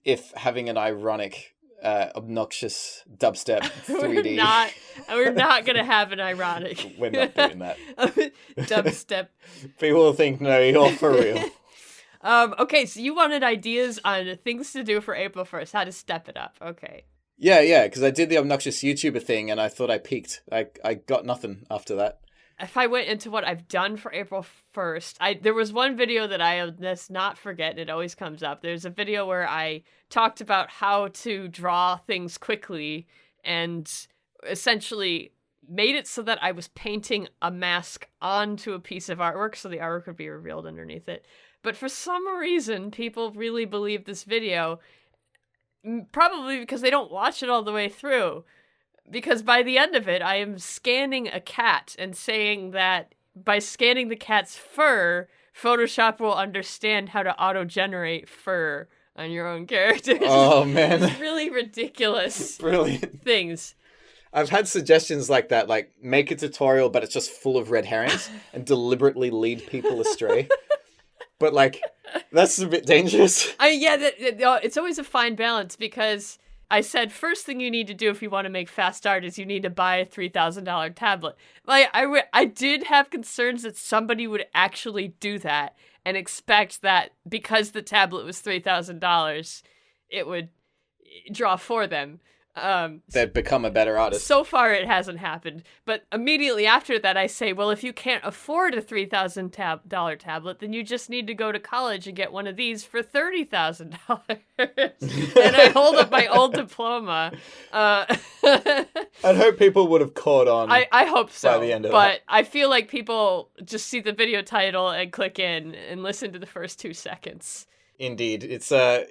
if having an ironic, obnoxious dubstep 3D. We're not gonna have an ironic. We're not doing that. Dubstep. People will think, no, you're for real. Okay, so you wanted ideas on things to do for April 1st, how to step it up. Okay. Yeah, because I did the obnoxious YouTuber thing and I thought I peaked. I got nothing after that. If I went into what I've done for April 1st, there was one video that I must not forget, and it always comes up. There's a video where I talked about how to draw things quickly and essentially made it so that I was painting a mask onto a piece of artwork so the artwork would be revealed underneath it. But for some reason, people really believe this video, probably because they don't watch it all the way through. Because by the end of it, I am scanning a cat and saying that by scanning the cat's fur, Photoshop will understand how to auto-generate fur on your own characters. Oh, man. It's really ridiculous. Brilliant. Things. I've had suggestions like that, like make a tutorial, but it's just full of red herrings and deliberately lead people astray. But, like, that's a bit dangerous. It's always a fine balance because I said first thing you need to do if you want to make fast art is you need to buy a $3,000 tablet. Like, I did have concerns that somebody would actually do that and expect that because the tablet was $3,000, it would draw for them. They'd become a better artist. So far, it hasn't happened. But immediately after that, I say, well, if you can't afford a $3,000 tablet, then you just need to go to college and get one of these for $30,000. And I hold up my old diploma. I'd hope people would have caught on. I hope so. By the end of but I feel like people just see the video title and click in and listen to the first 2 seconds. Indeed. It's, I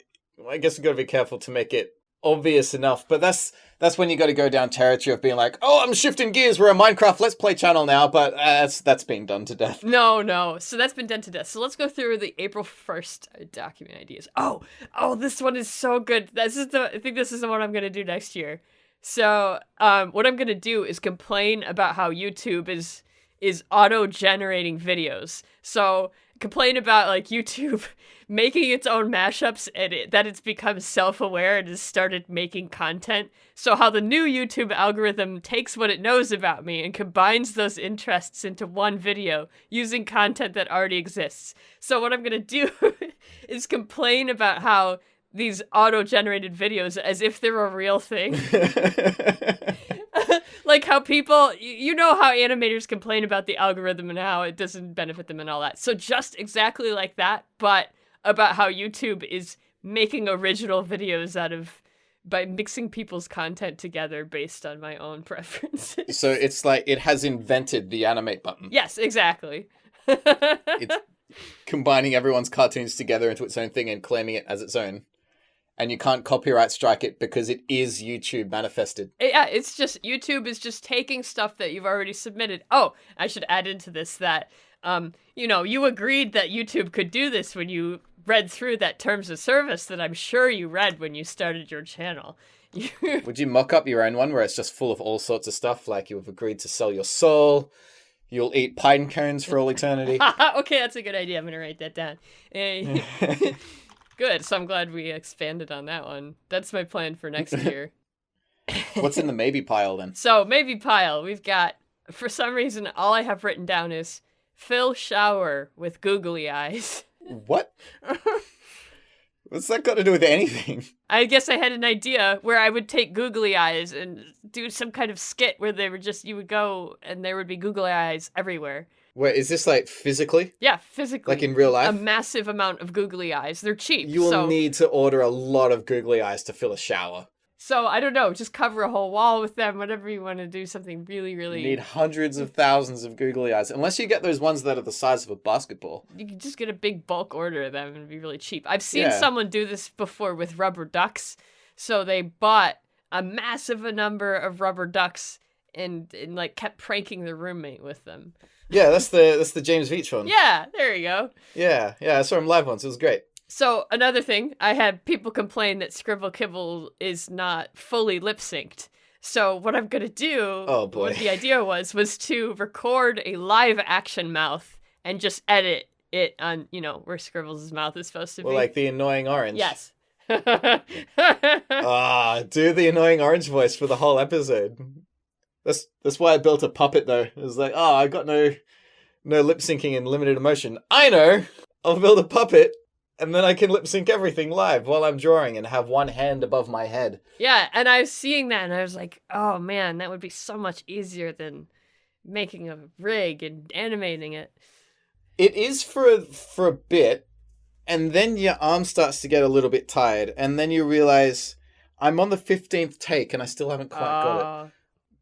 guess we've got to be careful to make it obvious enough, but that's when you got to go down territory of being like, oh, I'm shifting gears, we're a Minecraft Let's Play channel now, but that's being done to death. No, so that's been done to death. So let's go through the April 1st document ideas. Oh, this one is so good. I think this is the one I'm gonna do next year. So what I'm gonna do is complain about how YouTube is auto-generating videos. So complain about like YouTube making its own mashups and that it's become self-aware and has started making content. So how the new YouTube algorithm takes what it knows about me and combines those interests into one video using content that already exists. So what I'm gonna do is complain about how these auto-generated videos, as if they're a real thing. Like how people, you know how animators complain about the algorithm and how it doesn't benefit them and all that. So just exactly like that, but about how YouTube is making original videos by mixing people's content together based on my own preferences. So it's like it has invented the animate button. Yes, exactly. It's combining everyone's cartoons together into its own thing and claiming it as its own. And you can't copyright strike it because it is YouTube manifested. Yeah, it's just, YouTube is just taking stuff that you've already submitted. Oh, I should add into this that, you agreed that YouTube could do this when you read through that terms of service that I'm sure you read when you started your channel. Would you mock up your own one where it's just full of all sorts of stuff, like you have agreed to sell your soul, you'll eat pine cones for all eternity? Okay, that's a good idea. I'm going to write that down. Good, so I'm glad we expanded on that one. That's my plan for next year. What's in the maybe pile then? So, maybe pile, we've got, for some reason, all I have written down is Phil shower with googly eyes. What? What's that got to do with anything? I guess I had an idea where I would take googly eyes and do some kind of skit where you would go and there would be googly eyes everywhere. Wait, is this like physically? Yeah, physically. Like in real life? A massive amount of googly eyes. They're cheap. You will need to order a lot of googly eyes to fill a shower. So, I don't know, just cover a whole wall with them, whatever you want to do, something really, really... You need hundreds of thousands of googly eyes, unless you get those ones that are the size of a basketball. You can just get a big bulk order of them and it'd be really cheap. I've seen someone do this before with rubber ducks. So they bought a massive number of rubber ducks and like kept pranking their roommate with them. Yeah, that's the James Veach one. Yeah, there you go. Yeah, I saw him live once. It was great. So another thing, I had people complain that Scribble Kibble is not fully lip synced. So what I'm gonna do, what the idea was to record a live action mouth and just edit it on, where Scribbles' mouth is supposed to be. Well, like the annoying orange. Yes. Do the annoying orange voice for the whole episode. That's why I built a puppet though. It was like, I got no lip syncing and limited emotion. I know. I'll build a puppet, and then I can lip sync everything live while I'm drawing and have one hand above my head. Yeah, and I was seeing that, and I was like, oh man, that would be so much easier than making a rig and animating it. It is for a bit, and then your arm starts to get a little bit tired, and then you realize I'm on the 15th take and I still haven't quite got it.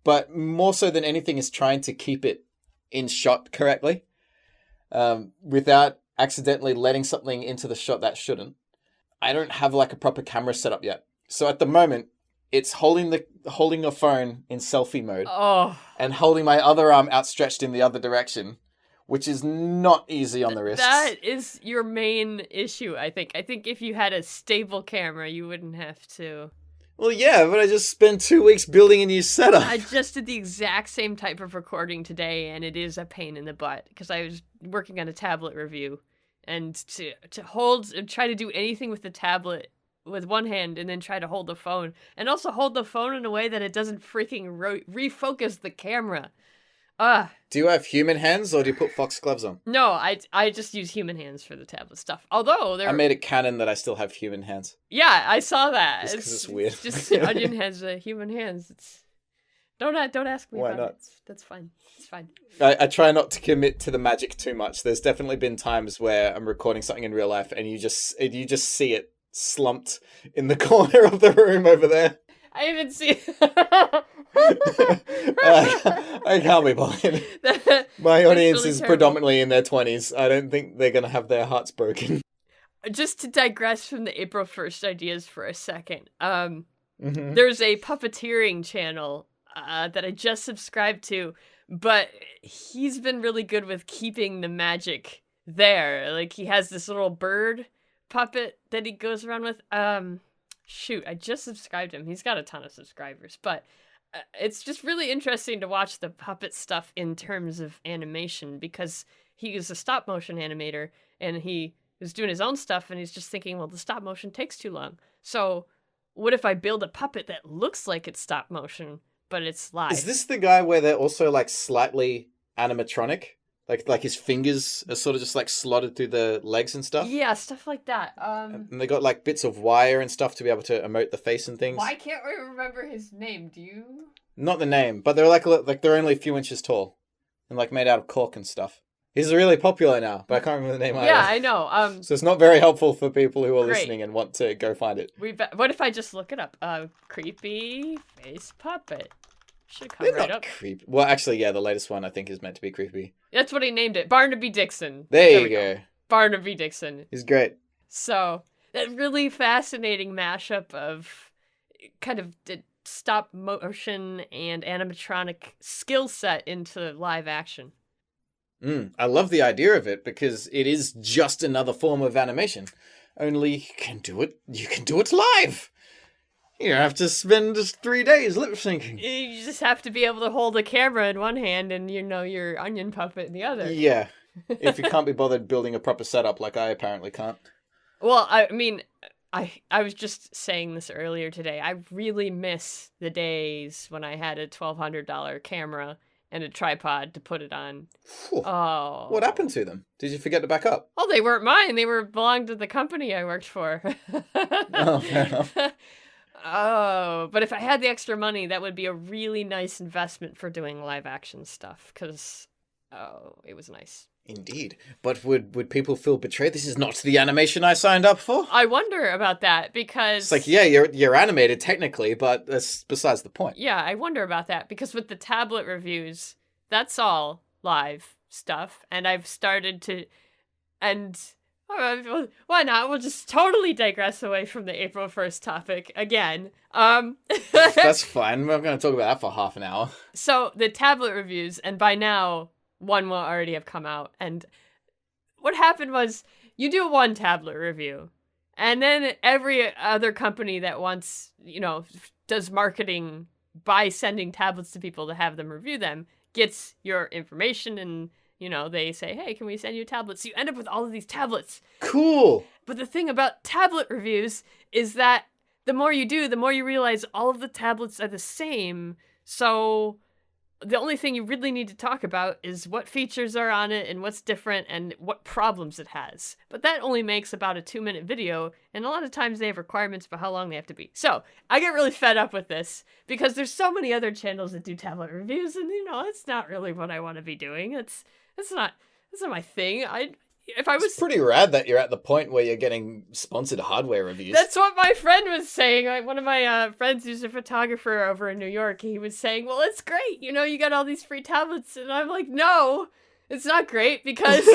But more so than anything is trying to keep it in shot correctly, without accidentally letting something into the shot that shouldn't. I don't have like a proper camera set up yet. So at the moment, it's holding a phone in selfie mode and holding my other arm outstretched in the other direction, which is not easy on the wrists. That is your main issue, I think. I think if you had a stable camera, you wouldn't have to. Well, yeah, but I just spent 2 weeks building a new setup. I just did the exact same type of recording today, and it is a pain in the butt because I was working on a tablet review, and to hold and try to do anything with the tablet with one hand and then try to hold the phone, and also hold the phone in a way that it doesn't freaking refocus the camera. Do you have human hands or do you put fox gloves on? No, I just use human hands for the tablet stuff. Although I made it canon that I still have human hands. Yeah, I saw that. Just because it's weird. It's just Onion has human hands. It's don't ask me Why about not? it. That's fine. It's fine. I try not to commit to the magic too much. There's definitely been times where I'm recording something in real life and you just see it slumped in the corner of the room over there. I even see. I can't be bothered. My audience really is terrible. Predominantly in their 20s. I don't think they're going to have their hearts broken. Just to digress from the April 1st ideas for a second. Mm-hmm. There's a puppeteering channel that I just subscribed to, but he's been really good with keeping the magic there. Like, he has this little bird puppet that he goes around with. Shoot, I just subscribed him. He's got a ton of subscribers, but it's just really interesting to watch the puppet stuff in terms of animation, because he is a stop motion animator and he was doing his own stuff, and he's just thinking, well, the stop motion takes too long. So what if I build a puppet that looks like it's stop motion, but it's live? Is this the guy where they're also like slightly animatronic? Like his fingers are sort of just like slotted through the legs and stuff? Yeah, stuff like that. And they got like bits of wire and stuff to be able to emote the face and things. Why can't I remember his name? Do you? Not the name, but they're like they're only a few inches tall and like made out of cork and stuff. He's really popular now, but I can't remember the name either. Yeah, I know. So it's not very helpful for people who are Great. listening and want to go find it. What if I just look it up? Creepy face puppet. Should come They're right not up. creepy. Well, actually, yeah, the latest one I think is meant to be creepy. That's what he named it. Barnaby Dixon. There we you go. Barnaby Dixon. He's great. So, that really fascinating mashup of kind of the stop motion and animatronic skill set into live action. I love the idea of it because it is just another form of animation. Only you can do it live. You don't have to spend just 3 days lip syncing. You just have to be able to hold a camera in one hand and, your onion puppet in the other. Yeah. If you can't be bothered building a proper setup like I apparently can't. Well, I mean, I was just saying this earlier today. I really miss the days when I had a $1,200 camera and a tripod to put it on. Whew. Oh. What happened to them? Did you forget to back up? Oh, they weren't mine. They belonged to the company I worked for. Oh, fair enough. Oh, but if I had the extra money, that would be a really nice investment for doing live action stuff, because, it was nice. Indeed. But would people feel betrayed? This is not the animation I signed up for? I wonder about that, because... It's like, yeah, you're animated technically, but that's besides the point. Yeah, I wonder about that, because with the tablet reviews, that's all live stuff, and I've started to... And... Why not? We'll just totally digress away from the April 1st topic again. That's fine. We're going to talk about that for half an hour. So, the tablet reviews, and by now, one will already have come out. And what happened was, you do one tablet review, and then every other company that wants, does marketing by sending tablets to people to have them review them, gets your information and You know, they say, hey, can we send you a tablet? So you end up with all of these tablets. Cool. But the thing about tablet reviews is that the more you do, the more you realize all of the tablets are the same. So the only thing you really need to talk about is what features are on it and what's different and what problems it has. But that only makes about a 2-minute video, and a lot of times they have requirements for how long they have to be. So I get really fed up with this because there's so many other channels that do tablet reviews, and you know, it's not really what I want to be doing. That's not my thing. It's pretty rad that you're at the point where you're getting sponsored hardware reviews. That's what my friend was saying. Like, one of my friends who's a photographer over in New York, he was saying, well, it's great. You know, you got all these free tablets. And I'm like, no, it's not great because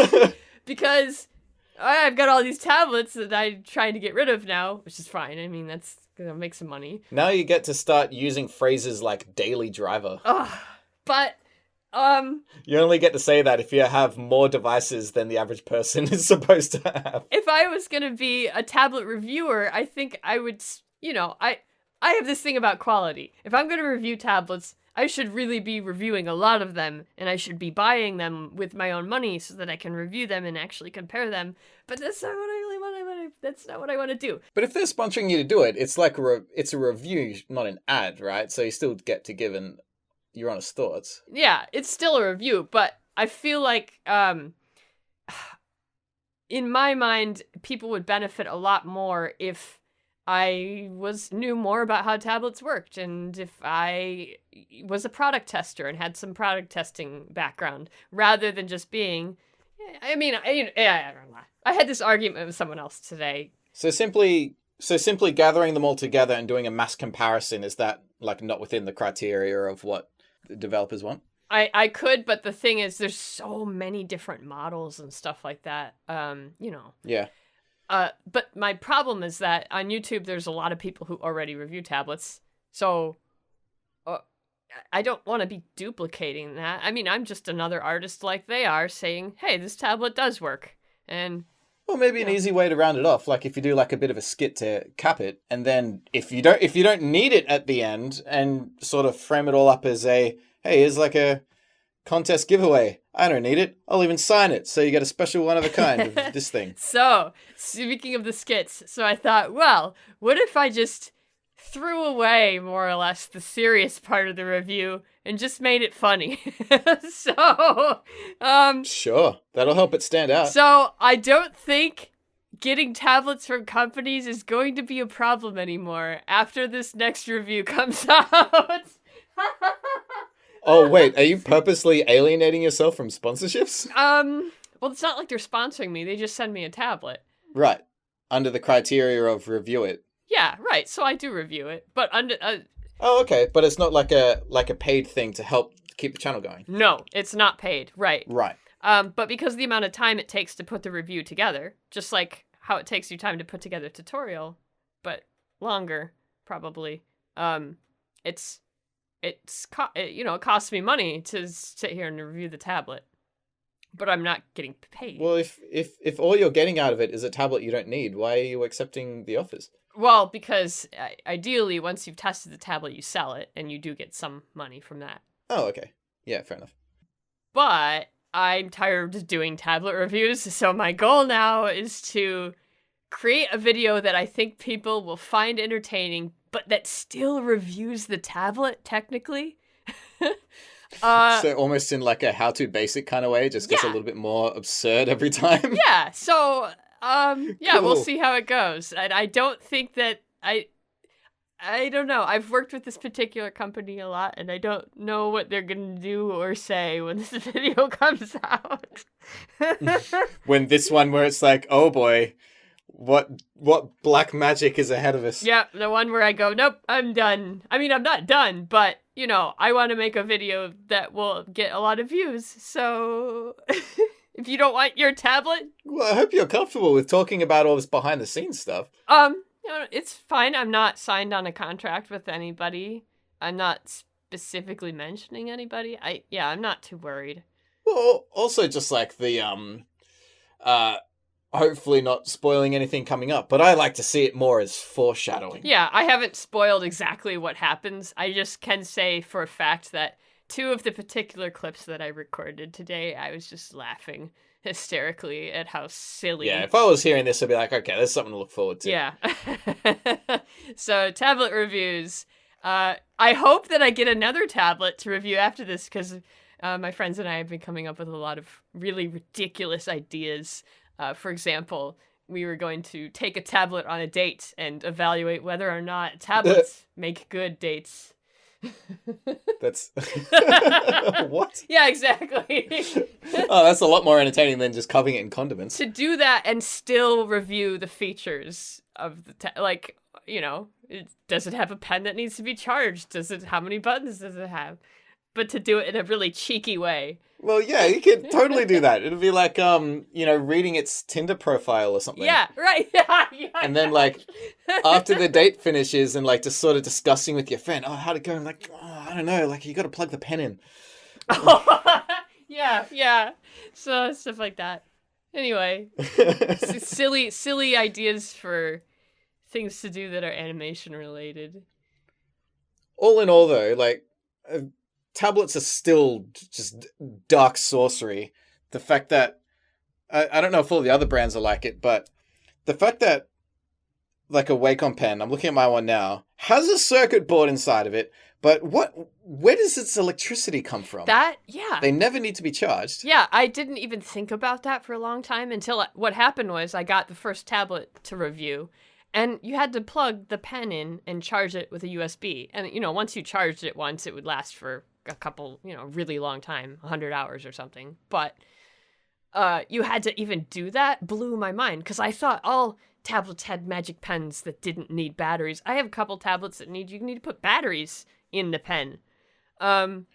I've got all these tablets that I'm trying to get rid of now, which is fine. I mean, that's going to make some money. Now you get to start using phrases like daily driver. But you only get to say that if you have more devices than the average person is supposed to have. If I was going to be a tablet reviewer, I think I would, you know, I have this thing about quality. If I'm going to review tablets, I should really be reviewing a lot of them, and I should be buying them with my own money so that I can review them and actually compare them. But that's not what I really want. That's not what I want to do. But if they're sponsoring you to do it, it's like it's a review, not an ad, right? So you still get to give your honest thoughts. Yeah, it's still a review, but I feel like, in my mind, people would benefit a lot more if I knew more about how tablets worked, and if I was a product tester and had some product testing background, rather than just being, I don't know. I had this argument with someone else today. So simply gathering them all together and doing a mass comparison, is that like not within the criteria of what the developers want? I could, but the thing is, there's so many different models and stuff like that. You know. Yeah. But my problem is that on YouTube, there's a lot of people who already review tablets. So I don't want to be duplicating that. I mean, I'm just another artist like they are saying, hey, this tablet does work. And well, maybe an easy way to round it off, like if you do like a bit of a skit to cap it, and then if you don't need it at the end, and sort of frame it all up as hey, here's like a contest giveaway. I don't need it. I'll even sign it, so you get a special one of a kind of this thing. So, speaking of the skits, so I thought, well, what if I just threw away more or less the serious part of the review and just made it funny? So, sure, that'll help it stand out. So I don't think getting tablets from companies is going to be a problem anymore after this next review comes out. Oh wait, are you purposely alienating yourself from sponsorships? Well, it's not like they're sponsoring me. They just send me a tablet. Right, under the criteria of review it. Yeah, right. So I do review it, but under. Oh, okay, but it's not like a paid thing to help keep the channel going. No, it's not paid. Right. Right. But because of the amount of time it takes to put the review together, just like how it takes you time to put together a tutorial, but longer probably. It costs me money to sit here and review the tablet, but I'm not getting paid. Well, if all you're getting out of it is a tablet you don't need, why are you accepting the offers? Well, because ideally, once you've tested the tablet, you sell it, and you do get some money from that. Oh, okay. Yeah, fair enough. But I'm tired of doing tablet reviews, so my goal now is to create a video that I think people will find entertaining, but that still reviews the tablet, technically. So almost in like a how-to basic kind of way, just gets a little bit more absurd every time. Yeah, so... Cool. We'll see how it goes. And I don't think that I don't know. I've worked with this particular company a lot, and I don't know what they're gonna do or say when this video comes out. When this one where it's like, oh boy, what black magic is ahead of us? Yeah, the one where I go, nope, I'm done. I mean, I'm not done, but you know, I want to make a video that will get a lot of views. So. If you don't want your tablet... Well, I hope you're comfortable with talking about all this behind-the-scenes stuff. It's fine. I'm not signed on a contract with anybody. I'm not specifically mentioning anybody. I'm not too worried. Well, also just like the, hopefully not spoiling anything coming up, but I like to see it more as foreshadowing. Yeah, I haven't spoiled exactly what happens. I just can say for a fact that 2 of the particular clips that I recorded today, I was just laughing hysterically at how silly. Yeah, if I was hearing this, I'd be like, okay, there's something to look forward to. Yeah. So, tablet reviews. I hope that I get another tablet to review after this, because my friends and I have been coming up with a lot of really ridiculous ideas. For example, we were going to take a tablet on a date and evaluate whether or not tablets make good dates. That's what? Yeah, exactly. Oh, that's a lot more entertaining than just covering it in condiments. To do that and still review the features of the like, you know, does it have a pen that needs to be charged? How many buttons does it have? But to do it in a really cheeky way. Well, yeah, you could totally do that. It'd be like, reading its Tinder profile or something. Yeah, right. Yeah, And then, like, after the date finishes and, like, just sort of discussing with your friend, oh, how'd it go? And like, oh, I don't know, like, you got to plug the pen in. Yeah. So, stuff like that. Anyway, silly ideas for things to do that are animation related. All in all, though, like, tablets are still just dark sorcery. The fact that, I don't know if all the other brands are like it, but the fact that, like a Wacom pen, I'm looking at my one now, has a circuit board inside of it, but where does its electricity come from? Yeah. They never need to be charged. Yeah, I didn't even think about that for a long time until what happened was I got the first tablet to review, and you had to plug the pen in and charge it with a USB. And, once you charged it once, it would last for a couple, really long time, 100 hours or something. But you had to even do that blew my mind, because I thought all tablets had magic pens that didn't need batteries. I have a couple tablets that you need to put batteries in the pen. And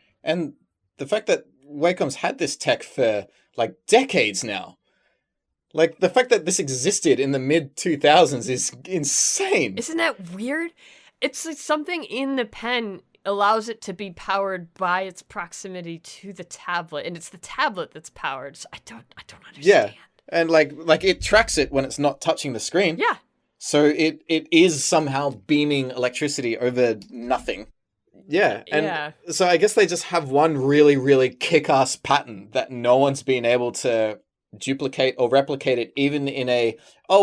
the fact that Wacom's had this tech for like decades now. Like, the fact that this existed in the mid-2000s is insane. Isn't that weird? It's like something in the pen allows it to be powered by its proximity to the tablet, and it's the tablet that's powered. So I don't understand. Yeah, and like it tracks it when it's not touching the screen. Yeah. So it is somehow beaming electricity over nothing. Yeah, and so I guess they just have one really, really kick-ass pattern that no one's been able to duplicate or replicate it, even in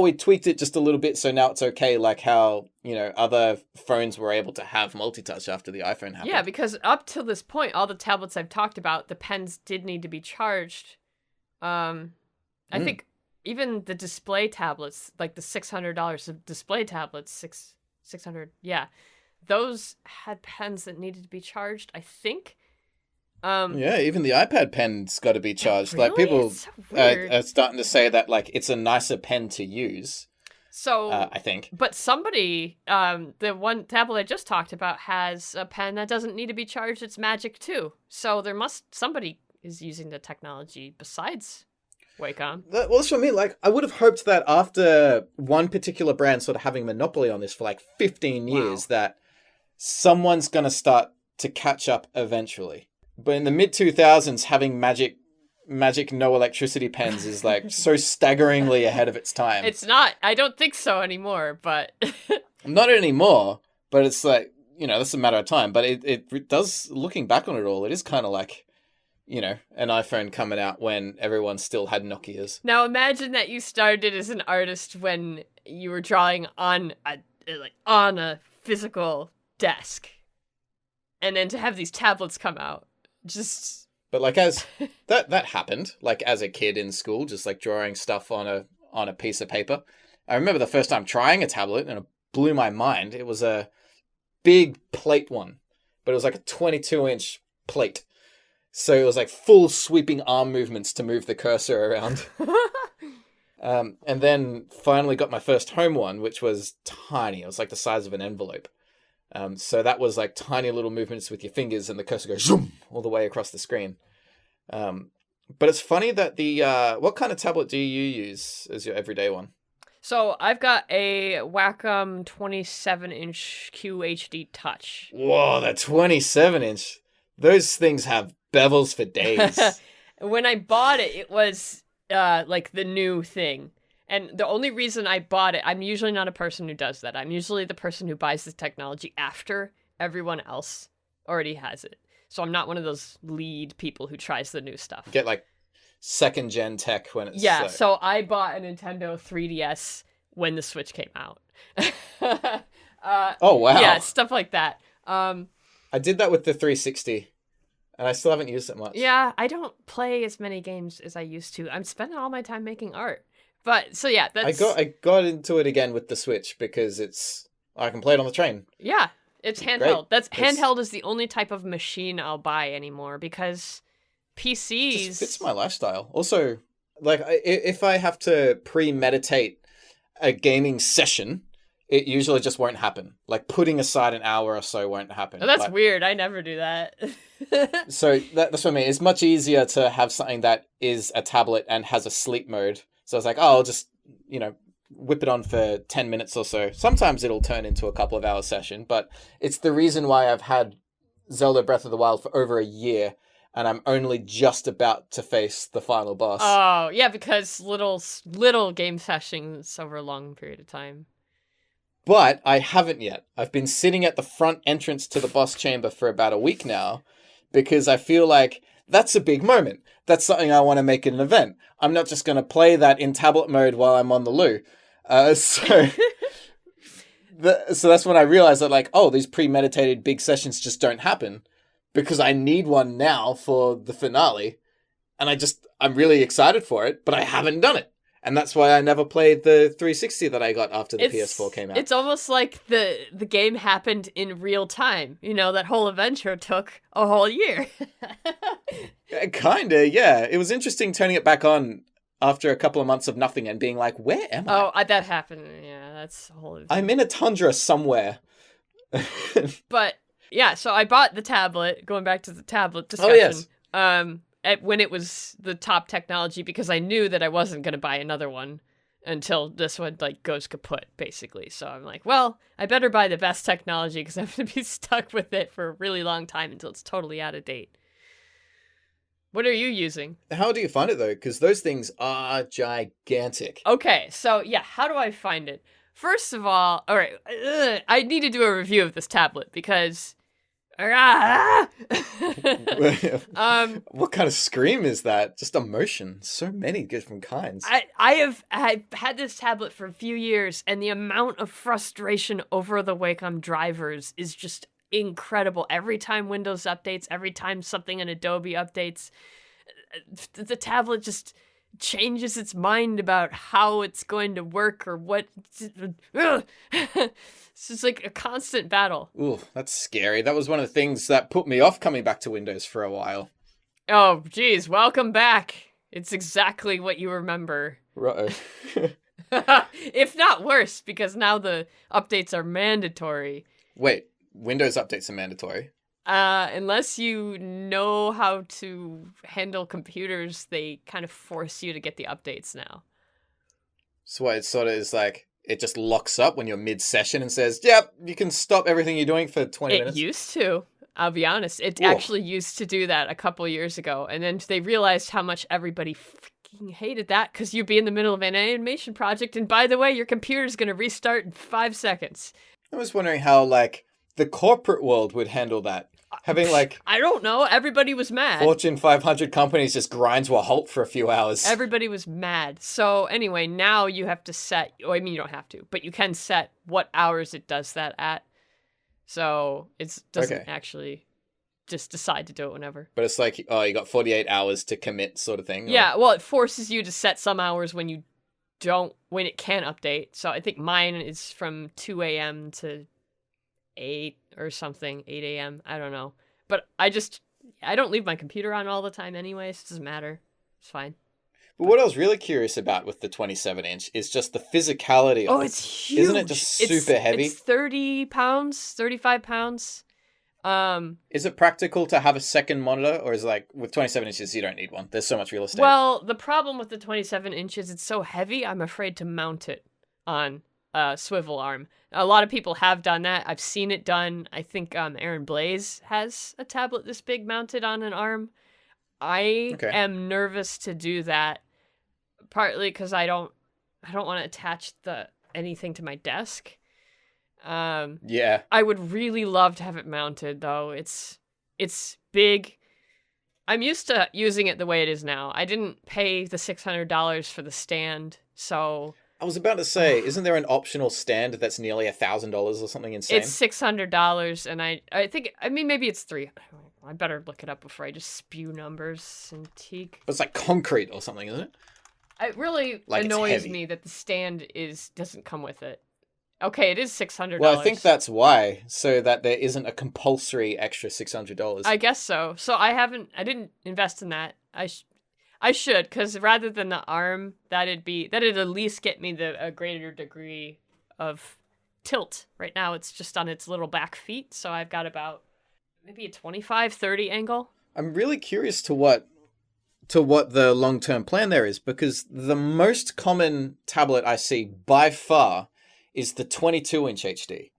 we tweaked it just a little bit, so now it's okay, like how, other phones were able to have multi-touch after the iPhone happened. Yeah, because up till this point, all the tablets I've talked about, the pens did need to be charged. I think even the display tablets, like the $600 of display tablets, 600, yeah, those had pens that needed to be charged, I think. Yeah, even the iPad pen's got to be charged. Really? Like, people so are starting to say that, like, it's a nicer pen to use. So I think. But somebody, the one tablet I just talked about has a pen that doesn't need to be charged. It's magic too. So somebody is using the technology besides Wacom. Well, that's what I mean. Like, I would have hoped that after one particular brand sort of having monopoly on this for like 15 years, that someone's going to start to catch up eventually. But in the mid-2000s, having magic no electricity pens is like so staggeringly ahead of its time. It's not. I don't think so anymore, but... Not anymore, but it's like, that's a matter of time. But it does, looking back on it all, it is kind of like, an iPhone coming out when everyone still had Nokias. Now imagine that you started as an artist when you were drawing on a physical desk. And then to have these tablets come out. But like, as that happened, like as a kid in school, just like drawing stuff on a piece of paper. I remember the first time trying a tablet, and it blew my mind. It was a big plate one, but it was like a 22-inch plate. So it was like full sweeping arm movements to move the cursor around. And then finally got my first home one, which was tiny. It was like the size of an envelope. So that was like tiny little movements with your fingers, and the cursor goes zoom all the way across the screen. But it's funny that what kind of tablet do you use as your everyday one? So I've got a Wacom 27-inch QHD Touch. Whoa, that 27-inch. Those things have bevels for days. When I bought it, it was like the new thing. And the only reason I bought it, I'm usually not a person who does that. I'm usually the person who buys the technology after everyone else already has it. So I'm not one of those lead people who tries the new stuff. Get like second gen tech when it's Yeah, so I bought a Nintendo 3DS when the Switch came out. Oh wow. Yeah, stuff like that. I did that with the 360 and I still haven't used it much. Yeah, I don't play as many games as I used to. I'm spending all my time making art. But so yeah, that's I got into it again with the Switch because I can play it on the train. Yeah, it's handheld. Great. Handheld is the only type of machine I'll buy anymore because PCs It just fits my lifestyle. Also, like if I have to premeditate a gaming session, it usually just won't happen. Like putting aside an hour or so won't happen. Oh, that's weird. I never do that. So that's what I mean. It's much easier to have something that is a tablet and has a sleep mode. So I was like, oh, I'll just, whip it on for 10 minutes or so. Sometimes it'll turn into a couple of hour session, but it's the reason why I've had Zelda Breath of the Wild for over a year, and I'm only just about to face the final boss. Oh, yeah, because little game sessions over a long period of time. But I haven't yet. I've been sitting at the front entrance to the boss chamber for about a week now because I feel like that's a big moment. That's something I want to make an event. I'm not just going to play that in tablet mode while I'm on the loo. So that's when I realized that, like, oh, these premeditated big sessions just don't happen because I need one now for the finale. And I'm really excited for it, but I haven't done it. And that's why I never played the 360 that I got after the PS4 came out. It's almost like the game happened in real time. That whole adventure took a whole year. Kinda, yeah. It was interesting turning it back on after a couple of months of nothing and being like, where am I? Oh, that happened. Yeah, that's a whole... I'm in a tundra somewhere. But, yeah, so I bought the tablet, going back to the tablet discussion. Oh, yes. When it was the top technology, because I knew that I wasn't going to buy another one until this one goes kaput, basically. So I'm like, well, I better buy the best technology because I'm going to be stuck with it for a really long time until it's totally out of date. What are you using? How do you find it, though? Because those things are gigantic. Okay, so yeah, how do I find it? First of all right, I need to do a review of this tablet because... What kind of scream is that? Just emotion. So many different kinds. I've had this tablet for a few years, and the amount of frustration over the Wacom drivers is just incredible. Every time Windows updates, every time something in Adobe updates, the tablet just changes its mind about how it's going to work or what. It's just like a constant battle. Ooh, that's scary. That was one of the things that put me off coming back to Windows for a while. Oh, geez, welcome back. It's exactly what you remember. Uh-oh. If not worse, because now the updates are mandatory. Wait, Windows updates are mandatory? Unless you know how to handle computers, they kind of force you to get the updates now. So what, it sort of is like, it just locks up when you're mid-session and says, yep, you can stop everything you're doing for 20 minutes? It used to. I'll be honest. It actually used to do that a couple years ago. And then they realized how much everybody freaking hated that because you'd be in the middle of an animation project. And by the way, your computer's going to restart in 5 seconds. I was wondering how, the corporate world would handle that. Having, I don't know. Everybody was mad. Fortune 500 companies just grind to a halt for a few hours. Everybody was mad. So anyway, now you have to set... I mean, you don't have to, but you can set what hours it does that at. So it doesn't actually just decide to do it whenever. But it's like, oh, you got 48 hours to commit sort of thing? Yeah, well, it forces you to set some hours when you when it can update. So I think mine is from 2 a.m. to 8 or something, 8 a.m. I don't know. But I don't leave my computer on all the time anyways. It doesn't matter. It's fine. But what I was really curious about with the 27-inch is just the physicality of it. Oh, it's huge. Isn't it just super heavy? It's 30 pounds, 35 pounds. Is it practical to have a second monitor, or is it with 27 inches, you don't need one? There's so much real estate. Well, the problem with the 27 inches, it's so heavy, I'm afraid to mount it on a swivel arm. A lot of people have done that. I've seen it done. I think Aaron Blaze has a tablet this big mounted on an arm. I am nervous to do that, partly because I don't want to attach anything to my desk. Yeah. I would really love to have it mounted though. It's big. I'm used to using it the way it is now. I didn't pay the $600 for the stand, so I was about to say, isn't there an optional stand that's nearly $1,000 or something insane? it's $600, and I think, I mean, maybe it's $300. I better look it up before I just spew numbers. Cintiq. But it's like concrete or something, isn't it? It really Like, it's annoys heavy. me that the stand doesn't come with it. Okay, it is $600. Well, I think that's why, so that there isn't a compulsory extra $600. I guess so. So I didn't invest in that. I should, because rather than the arm, that'd at least get me a greater degree of tilt. Right now, it's just on its little back feet, so I've got about maybe a 25, 30 angle. I'm really curious to what the long-term plan there is, because the most common tablet I see by far is the 22-inch HD.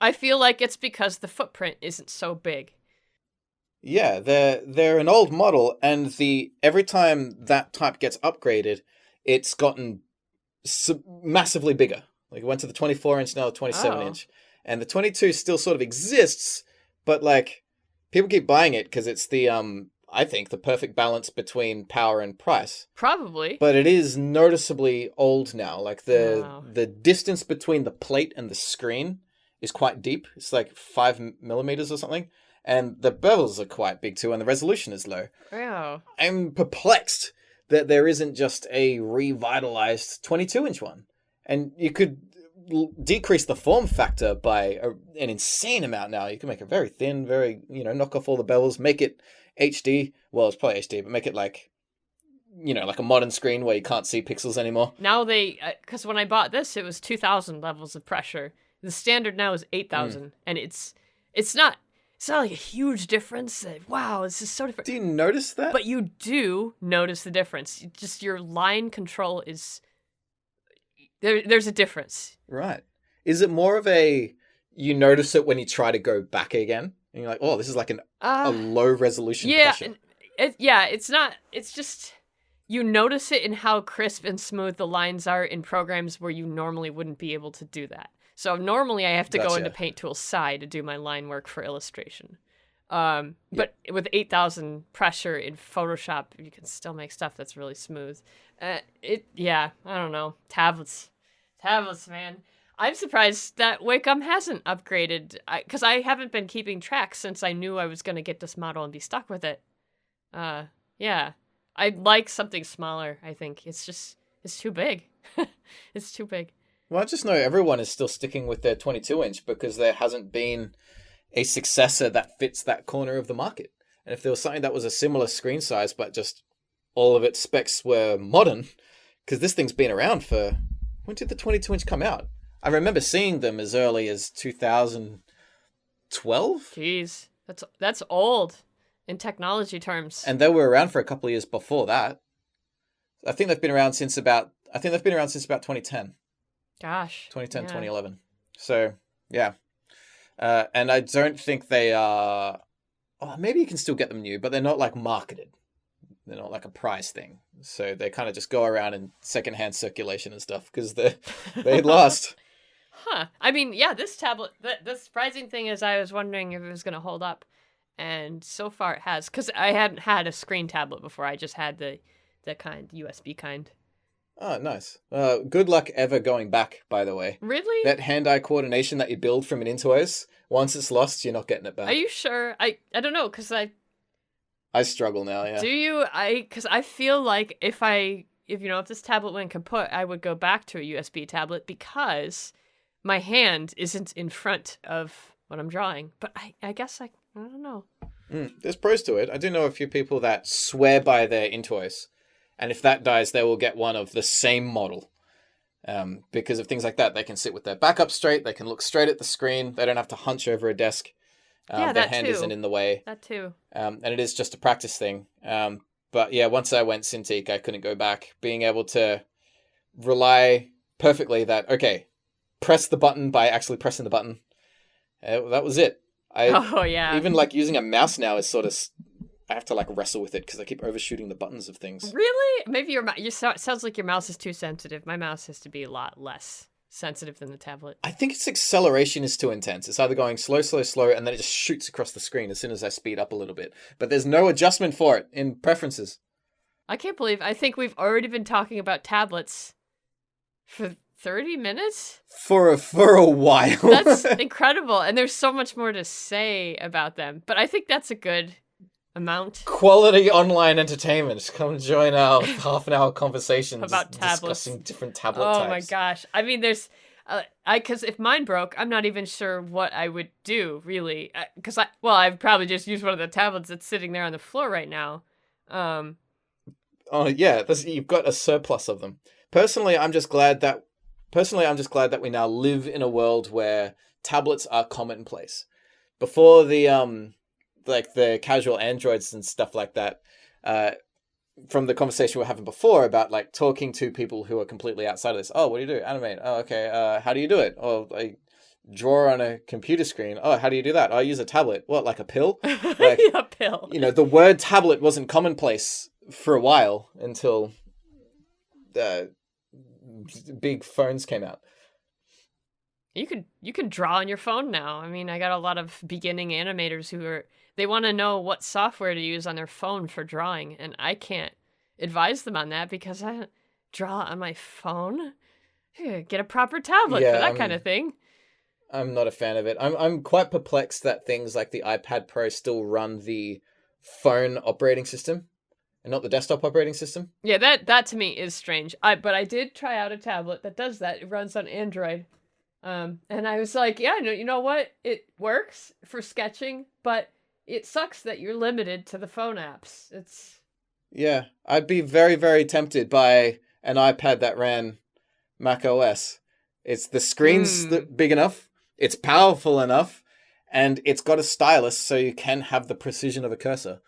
I feel like it's because the footprint isn't so big. Yeah, they're an old model, and every time that type gets upgraded, it's gotten massively bigger. Like it went to the 24-inch, now the 27-inch. And the 22 still sort of exists, but like people keep buying it because it's I think the perfect balance between power and price. Probably. But it is noticeably old now. Like Wow. the distance between the plate and the screen is quite deep. It's like 5 millimeters or something. And the bevels are quite big too, and the resolution is low. Wow. I'm perplexed that there isn't just a revitalized 22-inch one. And you could decrease the form factor by an insane amount now. You can make it very thin, knock off all the bevels, make it HD. Well, it's probably HD, but make it like a modern screen where you can't see pixels anymore. Now because when I bought this, it was 2,000 levels of pressure. The standard now is 8,000, and it's not like a huge difference. Wow, this is so different. Do you notice that? But you do notice the difference. Just your line control is there's a difference. Right. Is it more of you notice it when you try to go back again? And you're like, oh, this is like a low resolution pressure. It's not. It's just you notice it in how crisp and smooth the lines are in programs where you normally wouldn't be able to do that. So normally I have to go into Paint Tool Sci to do my line work for illustration. But with 8,000 pressure in Photoshop, you can still make stuff that's really smooth. I don't know. Tablets, man. I'm surprised that Wacom hasn't upgraded, because I haven't been keeping track since I knew I was going to get this model and be stuck with it. I'd like something smaller, I think. It's too big. It's too big. Well, I just know everyone is still sticking with their 22-inch because there hasn't been a successor that fits that corner of the market. And if there was something that was a similar screen size, but just all of its specs were modern, because this thing's been around when did the 22-inch come out? I remember seeing them as early as 2012. Jeez, that's old in technology terms. And they were around for a couple of years before that. I think they've been around since about 2010. Gosh. 2010, 2011. So, yeah. And I don't think they are... Oh, maybe you can still get them new, but they're not like marketed. They're not like a prize thing. So they kind of just go around in secondhand circulation and stuff because they last. Huh. I mean, yeah, this tablet, the surprising thing is I was wondering if it was going to hold up. And so far it has. Because I hadn't had a screen tablet before. I just had the USB kind. Oh, nice. Good luck ever going back, by the way. Really? That hand-eye coordination that you build from an Intuos, once it's lost, you're not getting it back. Are you sure? I don't know, because I struggle now, yeah. Do you? Because I feel like if this tablet went kaput, I would go back to a USB tablet because my hand isn't in front of what I'm drawing. But I guess I don't know. There's pros to it. I do know a few people that swear by their Intuos. And if that dies, they will get one of the same model. Because of things like that, they can sit with their back up straight. They can look straight at the screen. They don't have to hunch over a desk. Their hand isn't in the way. That too. And it is just a practice thing. But yeah, once I went Cintiq, I couldn't go back. Being able to rely perfectly that, okay, press the button by actually pressing the button. That was it. Even like using a mouse now is sort of... I have to like wrestle with it because I keep overshooting the buttons of things. Really? Maybe it sounds like your mouse is too sensitive. My mouse has to be a lot less sensitive than the tablet. I think its acceleration is too intense. It's either going slow, slow, slow, and then it just shoots across the screen as soon as I speed up a little bit. But there's no adjustment for it in preferences. I can't believe, I think we've already been talking about tablets for 30 minutes? For a while. That's incredible. And there's so much more to say about them. But I think that's a good amount. Quality online entertainment. Come join our half-an-hour conversation About tablets. discussing different tablet Oh types. my gosh. I mean, there's... because if mine broke, I'm not even sure what I would do, really. Because I'd probably just use one of the tablets that's sitting there on the floor right now. Oh yeah, you've got a surplus of them. Personally, I'm just glad that we now live in a world where tablets are commonplace. Before the the casual Androids and stuff like that, from the conversation we were having before about like talking to people who are completely outside of this. Oh, what do you do? Animate. Oh, okay. How do you do it? Oh, I draw on a computer screen. Oh, how do you do that? Oh, I use a tablet. What, like a pill? Like, A pill. You know, the word tablet wasn't commonplace for a while until big phones came out. You can draw on your phone now. I mean, I got a lot of beginning animators they want to know what software to use on their phone for drawing, and I can't advise them on that because I don't draw on my phone. Get a proper tablet for that kind of thing. I'm not a fan of it. I'm quite perplexed that things like the iPad Pro still run the phone operating system and not the desktop operating system. Yeah, that to me is strange. But I did try out a tablet that does that. It runs on Android. And I was like, yeah, you know what? It works for sketching, but it sucks that you're limited to the phone apps. Yeah, I'd be very, very tempted by an iPad that ran Mac OS. It's the screen's big enough, it's powerful enough, and it's got a stylus so you can have the precision of a cursor.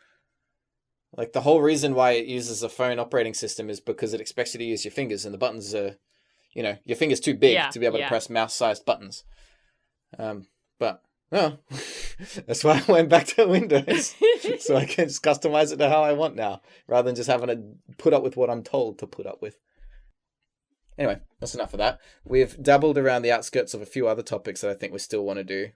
Like, the whole reason why it uses a phone operating system is because it expects you to use your fingers, and the buttons are, your finger's too big to be able to press mouse-sized buttons. But, no, that's why I went back to Windows, so I can just customize it to how I want now, rather than just having to put up with what I'm told to put up with. Anyway, that's enough of that. We've dabbled around the outskirts of a few other topics that I think we still want to do.